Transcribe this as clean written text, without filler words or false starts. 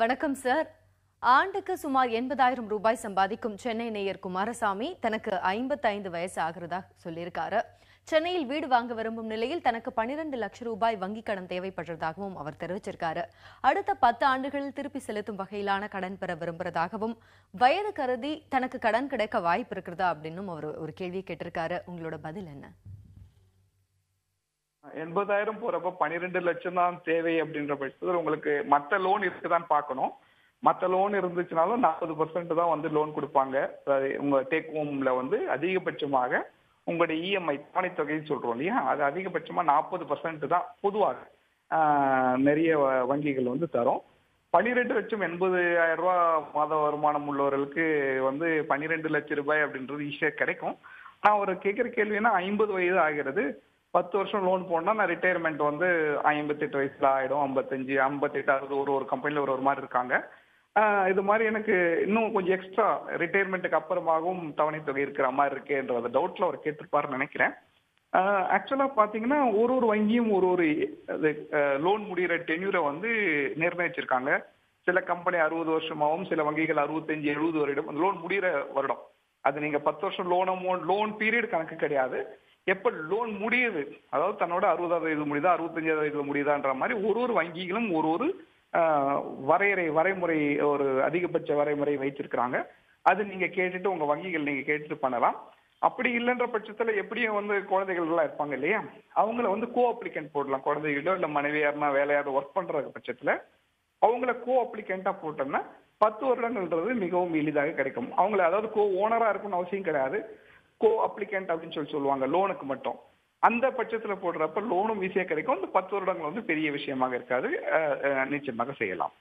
வணக்கம் சார். ஆண்டுக்கு சுமார் 80,000 ரூபாய் சம்பாதிக்கும் சென்னை நேயர் குமாரசாமி தனக்கு 55 வயசு ஆகிறதா சொல்லியிருக்காரு. சென்னையில் வீடு வாங்க விரும்பும் நிலையில் தனக்கு 12 லட்சம் ரூபாய் வங்கிக் கடன் தேவைப்படுறதாகவும் அவர் தெரிவிச்சிருக்காரு. அடுத்த 10 ஆண்டுகளில் திருப்பி செலுத்தும் வகையிலான கடன் பெற விரும்புறதாகவும், வயது கருதி தனக்கு கடன் கிடைக்க வாய்ப்பு இருக்கிறதா அப்படின்னு அவர் ஒரு கேள்வி கேட்டிருக்காரு. உங்களோட பதில் என்ன? 80,000 போறப்ப 12 லட்சம் தான் தேவை அப்படின்ற பட்சத்தில் உங்களுக்கு மற்ற லோன் இருக்குதான் பார்க்கணும். மற்ற லோன் இருந்துச்சுனாலும் 40% தான் வந்து லோன் கொடுப்பாங்க. உங்க டேக் ஹோம்ல வந்து அதிகபட்சமாக உங்களுடைய இஎம்ஐ தவணை தொகைன்னு சொல்றோம் இல்லையா, அது அதிகபட்சமா 40% தான் பொதுவாக நிறைய வங்கிகள் வந்து தரும். 12 லட்சம் 80,000 ரூபாய் மாத வருமானம் உள்ளவர்களுக்கு வந்து 12 லட்சம் ரூபாய் அப்படின்றது ஈஸியா கிடைக்கும். நான் ஒரு கேட்கிற கேள்வினா 50 வயது ஆகிறது, 10 வருஷம் லோன் போனா நான் ரிட்டையர்மெண்ட் வந்து 58 வயசுல ஆயிடும், 55, 58, 60 ஒரு கம்பெனில ஒரு மாதிரி இருக்காங்க. இது மாதிரி எனக்கு இன்னும் கொஞ்சம் எக்ஸ்ட்ரா ரிட்டையர்மெண்ட்டுக்கு அப்புறமாகவும் தவணை தொகை இருக்கிற மாதிரி இருக்கேன்ற டவுட்ல அவர் கேட்டிருப்பாருன்னு நினைக்கிறேன். ஆக்சுவலா பாத்தீங்கன்னா ஒரு வங்கியும் ஒரு லோன் முடிகிற டென்யூரை வந்து நிர்ணயிச்சிருக்காங்க. சில கம்பெனி 60 வருஷமாகவும், சில வங்கிகள் 65, 70 வருடம் லோன் முடிகிற வருடம். அது நீங்க 10 வருஷம் லோன் பீரியட் கணக்கு கிடையாது. எப்ப லோன் முடியுது, அதாவது தன்னோட 60வது வயது முடியுதா 65வது வயதுல முடியுதான்ற மாதிரி ஒரு வங்கிகளும் ஒரு வரைமுறை, ஒரு அதிகபட்ச வரைமுறை வைத்திருக்கிறாங்க. அது நீங்க கேட்டுட்டு உங்க வங்கிகள் நீங்க கேட்டுட்டு பண்ணலாம். அப்படி இல்லைன்ற பட்சத்துல எப்படியும் வந்து குழந்தைகள் எல்லாம் இருப்பாங்க இல்லையா, அவங்கள வந்து கோ அப்ளிகன்ட் போடலாம். குழந்தைகளோ இல்ல மனைவியாருனா வேலையாரு ஒர்க் பண்ற பட்சத்துல அவங்கள கோ அப்ளிகண்டா போட்டோம்னா 10 வருடங்கள்ன்றது மிகவும் எளிதாக கிடைக்கும். அவங்கள அதாவது கோ ஓனரா இருக்கணும்னு அவசியம் கிடையாது. கோ அப்ளிகண்ட் அப்படின்னு சொல்லுவாங்க லோனுக்கு மட்டும். அந்த பட்சத்துல போடுறப்ப லோனும் ஈஸியா கிடைக்கும். அந்த 10 வருடங்கள் வந்து பெரிய விஷயமாக இருக்காது. நிச்சயமாக செய்யலாம்.